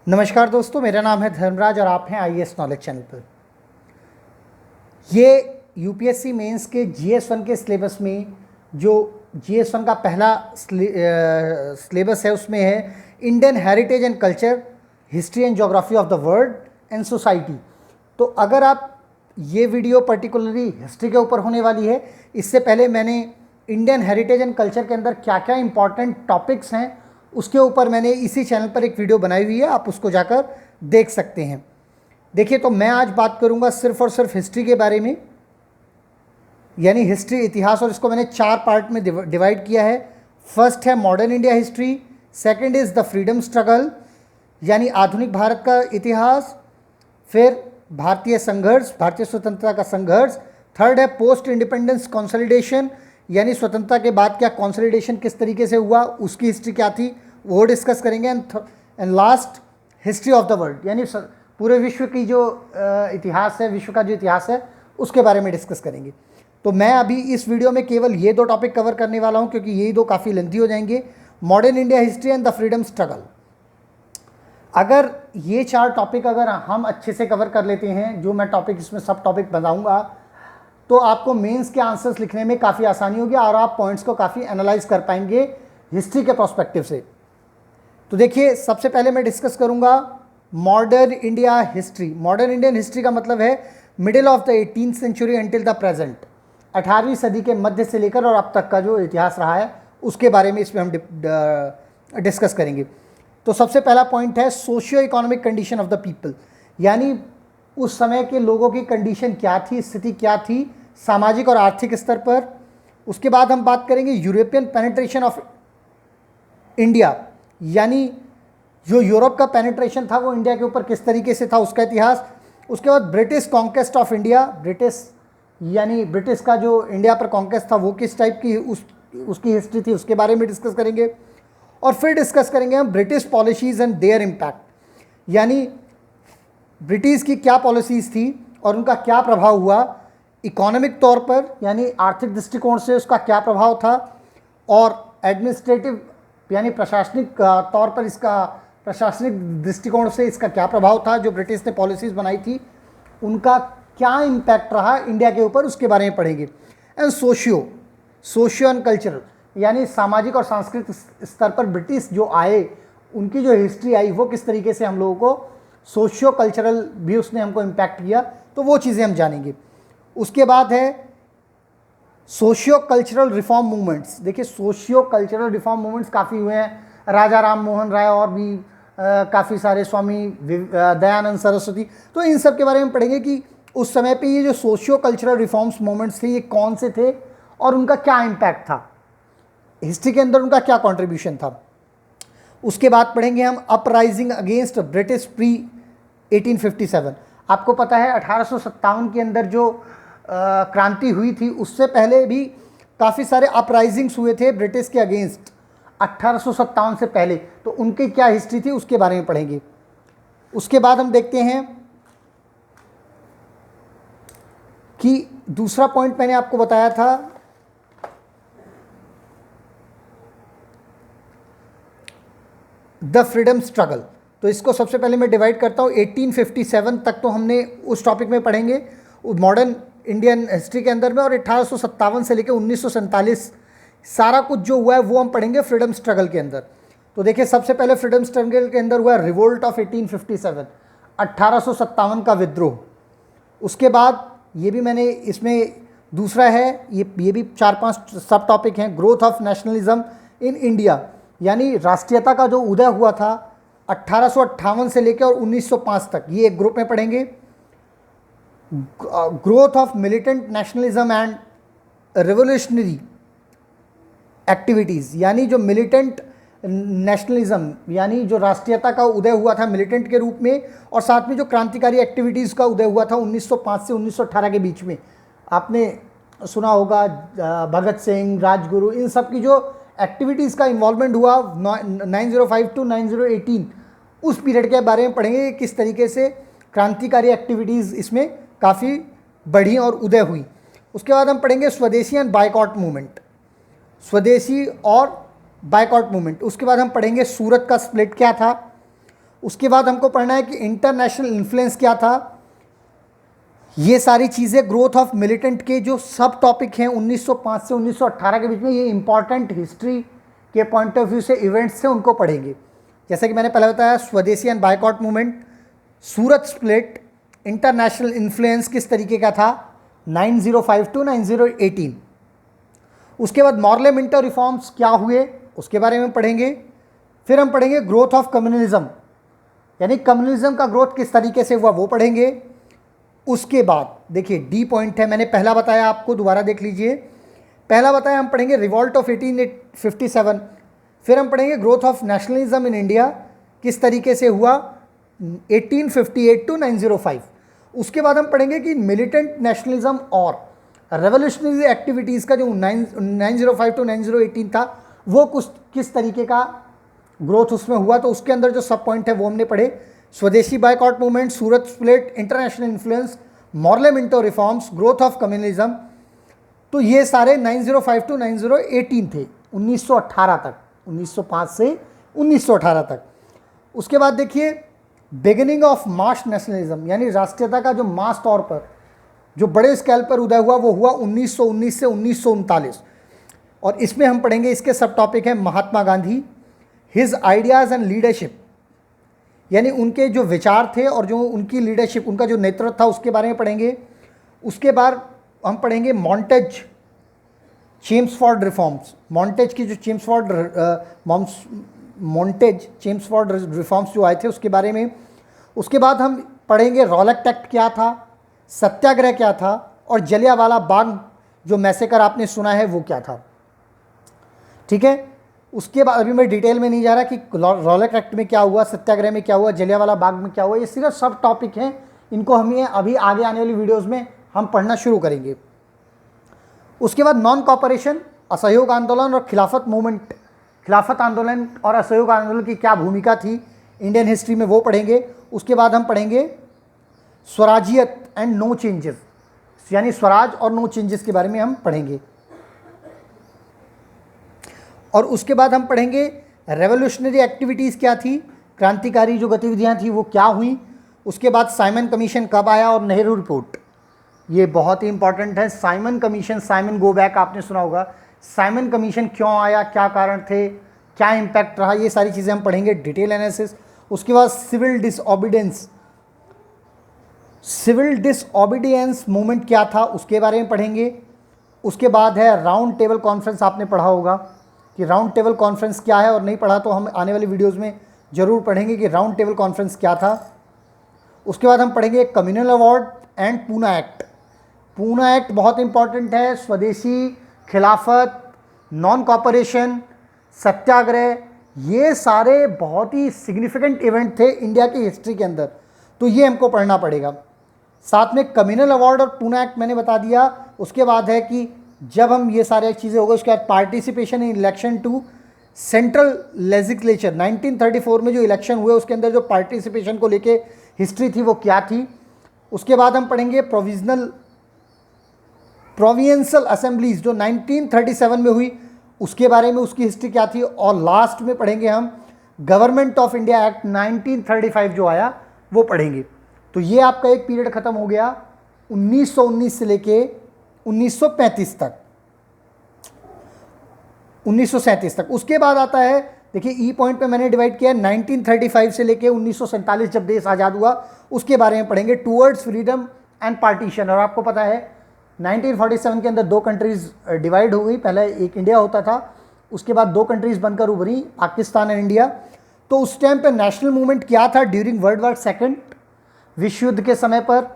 नमस्कार दोस्तों, मेरा नाम है धर्मराज और आप हैं आईएएस नॉलेज चैनल पर। ये यूपीएससी मेंस के जीएस1 के सिलेबस में जो जीएस1 का पहला सिलेबस है उसमें है Indian heritage and culture, history and geography of the world and society. तो अगर आप ये वीडियो पर्टिकुलरली हिस्ट्री के ऊपर होने वाली है, इससे पहले मैंने इंडियन हेरिटेज एंड कल्चर के अंदर क्या क्या इंपॉर्टेंट टॉपिक्स हैं उसके ऊपर मैंने इसी चैनल पर एक वीडियो बनाई हुई है, आप उसको जाकर देख सकते हैं। देखिए, तो मैं आज बात करूंगा सिर्फ और सिर्फ हिस्ट्री के बारे में, यानी हिस्ट्री इतिहास, और इसको मैंने 4 पार्ट में डिवाइड किया है। फर्स्ट है modern India history, second is the freedom struggle यानी आधुनिक भारत का इतिहास, फिर भारतीय संघर्ष, भारतीय स्वतंत्रता का संघर्ष, थर्ड है पोस्ट इंडिपेंडेंस कंसोलिडेशन यानी स्वतंत्रता के बाद क्या कंसोलिडेशन किस तरीके से हुआ, उसकी हिस्ट्री क्या थी वो डिस्कस करेंगे, and last history of the world यानी पूरे विश्व की जो इतिहास है, विश्व का जो इतिहास है उसके बारे में डिस्कस करेंगे। तो मैं अभी इस वीडियो में केवल ये 2 टॉपिक कवर करने वाला हूँ क्योंकि यही 2 काफ़ी लेंथी हो जाएंगे, modern India history and the freedom struggle. अगर ये 4 टॉपिक अगर हम अच्छे से कवर कर लेते हैं, जो मैं टॉपिक इसमें सब टॉपिक बताऊँगा, तो आपको मेंस के आंसर्स लिखने में काफ़ी आसानी होगी और आप पॉइंट्स को काफ़ी एनालाइज कर पाएंगे हिस्ट्री के पर्सपेक्टिव से। तो देखिए, सबसे पहले मैं डिस्कस करूंगा modern India history. Modern Indian history का मतलब है middle of the 18th century until the present, 18वीं सदी के मध्य से लेकर और अब तक का जो इतिहास रहा है उसके बारे में इसमें हम डिस्कस करेंगे। तो सबसे पहला पॉइंट है socio economic condition of the people, यानी उस समय के लोगों की कंडीशन क्या थी, स्थिति क्या थी सामाजिक और आर्थिक स्तर पर। उसके बाद हम बात करेंगे यूरोपियन पेनिट्रेशन ऑफ इंडिया, यानी जो यूरोप का पेनिट्रेशन था वो इंडिया के ऊपर किस तरीके से था, उसका इतिहास। उसके बाद British conquest of India, British यानी ब्रिटिश का जो इंडिया पर कॉन्क्वेस्ट था वो किस टाइप की उसकी हिस्ट्री थी, उसके बारे में डिस्कस करेंगे। और फिर डिस्कस करेंगे हम British policies and there impact, यानी ब्रिटिश की क्या पॉलिसीज़ थी और उनका क्या प्रभाव हुआ इकोनॉमिक तौर पर, यानी आर्थिक दृष्टिकोण से उसका क्या प्रभाव था, और एडमिनिस्ट्रेटिव यानी प्रशासनिक तौर पर इसका, प्रशासनिक दृष्टिकोण से इसका क्या प्रभाव था, जो ब्रिटिश ने पॉलिसीज़ बनाई थी उनका क्या इम्पैक्ट रहा इंडिया के ऊपर, उसके बारे में पढ़ेंगे। एंड सोशियो एंड कल्चरल, यानी सामाजिक और सांस्कृतिक स्तर पर ब्रिटिश जो आए उनकी जो हिस्ट्री आई वो किस तरीके से हम लोगों को सोशियो कल्चरल भी उसने हमको इम्पैक्ट किया, तो वो चीज़ें हम जानेंगे। उसके बाद है सोशियो कल्चरल रिफॉर्म मूवमेंट्स। देखिए, सोशियो कल्चरल रिफॉर्म मूवमेंट्स काफ़ी हुए हैं, राजा राम मोहन राय और भी काफ़ी सारे, स्वामी दयानंद सरस्वती, तो इन सब के बारे में पढ़ेंगे कि उस समय पे ये जो सोशियो कल्चरल रिफॉर्म्स मूवमेंट्स थे ये कौन से थे और उनका क्या इम्पैक्ट था, हिस्ट्री के अंदर उनका क्या कॉन्ट्रीब्यूशन था। उसके बाद पढ़ेंगे हम अपराइजिंग अगेंस्ट ब्रिटिश प्री 1857। आपको पता है 1857 के अंदर जो क्रांति हुई थी उससे पहले भी काफ़ी सारे अपराइजिंग्स हुए थे ब्रिटिश के अगेंस्ट 1857 से पहले, तो उनकी क्या हिस्ट्री थी उसके बारे में पढ़ेंगे। उसके बाद हम देखते हैं कि दूसरा पॉइंट मैंने आपको बताया था द फ्रीडम स्ट्रगल, तो इसको सबसे पहले मैं डिवाइड करता हूँ। 1857 तक तो हमने उस टॉपिक में पढ़ेंगे मॉडर्न इंडियन हिस्ट्री के अंदर में, और 1857 से लेकर 1947 सारा कुछ जो हुआ है वो हम पढ़ेंगे फ्रीडम स्ट्रगल के अंदर। तो देखिए, सबसे पहले फ्रीडम स्ट्रगल के अंदर हुआ रिवोल्ट ऑफ 1857, 1857 का विद्रोह। उसके बाद ये भी मैंने इसमें दूसरा है, ये भी 4-5 सब टॉपिक हैं, growth of nationalism in India, यानी राष्ट्रीयता का जो उदय हुआ था 1858 से लेकर और 1905 तक, ये एक ग्रुप में पढ़ेंगे। Growth of militant nationalism and revolutionary activities, यानी जो मिलिटेंट नेशनलिज्म यानी जो राष्ट्रीयता का उदय हुआ था मिलिटेंट के रूप में, और साथ में जो क्रांतिकारी एक्टिविटीज़ का उदय हुआ था 1905 से 1918 के बीच में। आपने सुना होगा भगत सिंह, राजगुरु, इन सब की जो एक्टिविटीज़ का इन्वॉल्वमेंट हुआ 905 टू 9018, उस पीरियड के बारे में पढ़ेंगे किस तरीके से क्रांतिकारी एक्टिविटीज़ इसमें काफ़ी बढ़ी और उदय हुई। उसके बाद हम पढ़ेंगे स्वदेशी एंड बायकॉट मूवमेंट, स्वदेशी और बायकॉट मूवमेंट। उसके बाद हम पढ़ेंगे सूरत का स्प्लिट क्या था, उसके बाद हमको पढ़ना है कि इंटरनेशनल इन्फ्लुएंस क्या था। ये सारी चीज़ें ग्रोथ ऑफ मिलिटेंट के जो सब टॉपिक हैं 1905 से 1918 के बीच में, ये इंपॉर्टेंट हिस्ट्री के पॉइंट ऑफ व्यू से इवेंट्स से उनको पढ़ेंगे। जैसे कि मैंने पहले बताया स्वदेशी and boycott movement, Surat split, international influence किस तरीके का था 905 टू 9018। उसके बाद मॉर्ले मिंटो रिफॉर्म्स क्या हुए उसके बारे में पढ़ेंगे। फिर हम पढ़ेंगे ग्रोथ ऑफ कम्युनलिज्म, यानी कम्युनलिज्म का ग्रोथ किस तरीके से हुआ वो पढ़ेंगे। उसके बाद देखिए डी पॉइंट है, मैंने पहला बताया आपको, दोबारा देख लीजिए। पहला बताया हम पढ़ेंगे रिवॉल्ट ऑफ 1857। फिर हम पढ़ेंगे growth of nationalism in India किस तरीके से हुआ 1858 टू 905। उसके बाद हम पढ़ेंगे कि मिलिटेंट नेशनलिज्म और रेवोल्यूशनरी एक्टिविटीज़ का जो 905 टू 9018 था वो कुछ किस तरीके का ग्रोथ उसमें हुआ। तो उसके अंदर जो सब पॉइंट है वो हमने पढ़े, स्वदेशी boycott movement, Surat split, international influence, Morley Minto reforms, growth of communalism. तो ये सारे 905 टू 9018 थे 1918 तक, 1905 से 1918 तक। उसके बाद देखिए बिगिनिंग ऑफ मास नेशनलिज्म, यानी राष्ट्रीयता का जो मास तौर पर जो बड़े स्केल पर उदय हुआ वो हुआ 1919 से 1939। और इसमें हम पढ़ेंगे, इसके सब टॉपिक हैं Mahatma Gandhi, his ideas and leadership, यानी उनके जो विचार थे और जो उनकी लीडरशिप, उनका जो नेतृत्व था उसके बारे में पढ़ेंगे। उसके बाद हम पढ़ेंगे मॉन्टेज चेम्सफोर्ड रिफॉर्म्स, मॉन्टेज की जो चेम्सफोर्ड रिफॉर्म्स जो आए थे उसके बारे में। उसके बाद हम पढ़ेंगे रॉलेट एक्ट क्या था, सत्याग्रह क्या था, और जलियांवाला बाग जो मैसेकर आपने सुना है वो क्या था। ठीक है, उसके बाद अभी मैं डिटेल में नहीं जा रहा कि रॉलेट एक्ट में क्या हुआ, सत्याग्रह में क्या हुआ, जलियांवाला बाग में क्या हुआ, ये सिर्फ सब टॉपिक हैं। इनको हम ये अभी आगे आने वाली वीडियोस में हम पढ़ना शुरू करेंगे। उसके बाद नॉन कॉपरेशन, असहयोग आंदोलन और खिलाफत मूवमेंट, खिलाफत आंदोलन और असहयोग आंदोलन की क्या भूमिका थी इंडियन हिस्ट्री में वो पढ़ेंगे। उसके बाद हम पढ़ेंगे स्वराजियत एंड नो चेंजेस, यानी स्वराज और नो चेंजेस के बारे में हम पढ़ेंगे। और उसके बाद हम पढ़ेंगे रेवोल्यूशनरी एक्टिविटीज़ क्या थी, क्रांतिकारी जो गतिविधियां थी वो क्या हुई। उसके बाद साइमन कमीशन कब आया और नेहरू रिपोर्ट, ये बहुत ही इंपॉर्टेंट है। Simon commission, Simon go back आपने सुना होगा, साइमन कमीशन क्यों आया, क्या कारण थे, क्या इम्पैक्ट रहा, ये सारी चीज़ें हम पढ़ेंगे, डिटेल एनालिसिस। उसके बाद सिविल डिसओबीडियंस मूवमेंट क्या था उसके बारे में पढ़ेंगे। उसके बाद है राउंड टेबल कॉन्फ्रेंस, आपने पढ़ा होगा कि राउंड टेबल कॉन्फ्रेंस क्या है, और नहीं पढ़ा तो हम आने वाली वीडियोस में ज़रूर पढ़ेंगे कि राउंड टेबल कॉन्फ्रेंस क्या था। उसके बाद हम पढ़ेंगे communal award and Poona act. Poona act बहुत इंपॉर्टेंट है, स्वदेशी, खिलाफत, नॉन कॉपरेशन, सत्याग्रह, ये सारे बहुत ही सिग्निफिकेंट इवेंट थे इंडिया की हिस्ट्री के अंदर, तो ये हमको पढ़ना पड़ेगा। साथ में कम्युनल अवार्ड और पूना एक्ट मैंने बता दिया। उसके बाद है कि जब हम ये सारे चीज़ें हो गए उसके बाद participation in election to central legislature, 1934 में जो इलेक्शन हुए उसके अंदर जो पार्टिसिपेशन को लेके हिस्ट्री थी वो क्या थी। उसके बाद हम पढ़ेंगे प्रोविंशियल असेंबलीज जो 1937 में हुई उसके बारे में, उसकी हिस्ट्री क्या थी। और लास्ट में पढ़ेंगे हम गवर्नमेंट ऑफ इंडिया एक्ट 1935 जो आया वो पढ़ेंगे। तो ये आपका एक पीरियड खत्म हो गया 1919 से लेके 1935 तक, 1937 तक। उसके बाद आता है, देखिए ई पॉइंट पे मैंने डिवाइड किया 1935 से लेके 1947 जब देश आज़ाद हुआ उसके बारे में पढ़ेंगे, टूवर्ड्स फ्रीडम एंड पार्टीशन। और आपको पता है 1947 के अंदर दो कंट्रीज़ डिवाइड हो गई, पहले एक इंडिया होता था, उसके बाद दो कंट्रीज़ बनकर उभरी, पाकिस्तान एंड इंडिया। तो उस टाइम पे नेशनल मूवमेंट क्या था ड्यूरिंग वर्ल्ड वॉर सेकेंड, विश्व युद्ध के समय पर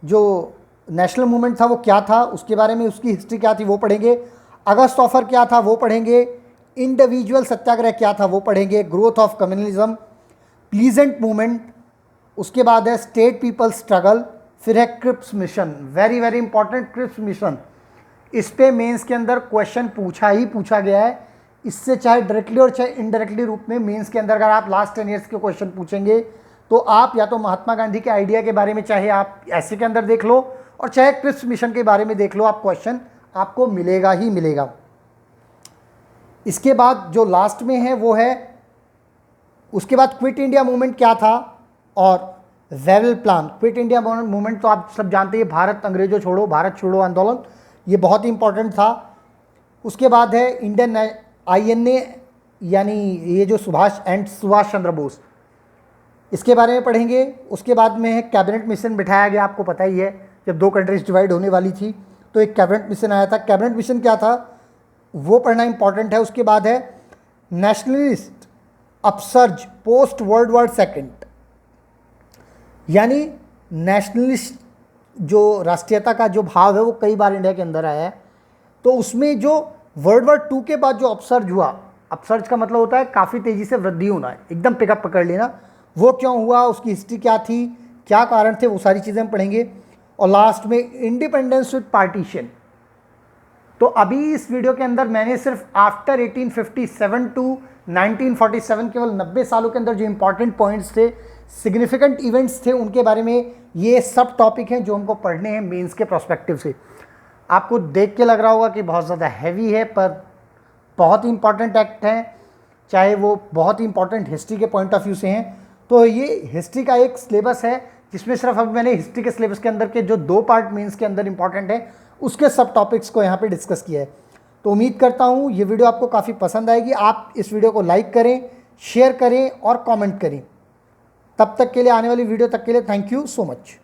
जो नेशनल मूवमेंट था वो क्या था उसके बारे में, उसकी हिस्ट्री क्या थी वो पढ़ेंगे। अगस्त ऑफर क्या था वो पढ़ेंगे, इंडिविजुअल सत्याग्रह क्या था वो पढ़ेंगे, growth of communalism, peasant movement, उसके बाद है स्टेट पीपल स्ट्रगल, फिर है Cripps mission, very very important Cripps mission. इस पे मेंस के अंदर क्वेश्चन पूछा गया है, इससे चाहे डायरेक्टली और चाहे इनडायरेक्टली रूप में मेंस के अंदर अगर आप लास्ट 10 ईयर्स के क्वेश्चन पूछेंगे तो आप या तो महात्मा गांधी के आइडिया के बारे में चाहे आप ऐसे के अंदर देख लो और चाहे क्रिप्स मिशन के बारे में देख लो, आप क्वेश्चन आपको मिलेगा ही मिलेगा। इसके बाद जो लास्ट में है वो है उसके बाद क्विट इंडिया मूवमेंट क्या था और Wavell plan. Quit India movement तो आप सब जानते हैं, भारत अंग्रेजों छोड़ो, भारत छोड़ो आंदोलन, ये बहुत ही इंपॉर्टेंट था। उसके बाद है इंडियन INA, यानी ये जो सुभाष चंद्र बोस, इसके बारे में पढ़ेंगे। उसके बाद में है कैबिनेट मिशन बिठाया गया, आपको पता ही है जब दो कंट्रीज डिवाइड होने वाली थी तो एक कैबिनेट मिशन आया था। कैबिनेट मिशन क्या था वो पढ़ना इंपॉर्टेंट है। उसके बाद है nationalist upsurge post world war second, यानी नेशनलिस्ट जो राष्ट्रीयता का जो भाव है वो कई बार इंडिया के अंदर आया है। तो उसमें जो वर्ल्ड वॉर 2 के बाद जो अपसर्ज हुआ, अपसर्ज का मतलब होता है काफ़ी तेज़ी से वृद्धि होना है, एकदम पिकअप पकड़ लेना, वो क्यों हुआ, उसकी हिस्ट्री क्या थी, क्या कारण थे, वो सारी चीज़ें हम पढ़ेंगे। और लास्ट में इंडिपेंडेंस विद पार्टीशन। तो अभी इस वीडियो के अंदर मैंने सिर्फ आफ्टर 1857 टू 1947 केवल 90 सालों के अंदर जो इंपॉर्टेंट पॉइंट्स थे, सिग्निफिकेंट इवेंट्स थे, उनके बारे में, ये सब टॉपिक हैं जो हमको पढ़ने हैं मेंस के प्रोस्पेक्टिव से। आपको देख के लग रहा होगा कि बहुत ज़्यादा हैवी है, पर बहुत ही इंपॉर्टेंट एक्ट हैं, चाहे वो बहुत ही इंपॉर्टेंट हिस्ट्री के पॉइंट ऑफ व्यू से हैं। तो ये हिस्ट्री का एक सिलेबस है जिसमें सिर्फ अब मैंने हिस्ट्री के सिलेबस के अंदर के जो 2 पार्ट मेंस के अंदर इंपॉर्टेंट है उसके सब टॉपिक्स को यहाँ पे डिस्कस किया है। तो उम्मीद करता हूँ ये वीडियो आपको काफ़ी पसंद आएगी। आप इस वीडियो को लाइक करें, शेयर करें और कमेंट करें। तब तक के लिए, आने वाली वीडियो तक के लिए थैंक यू सो मच।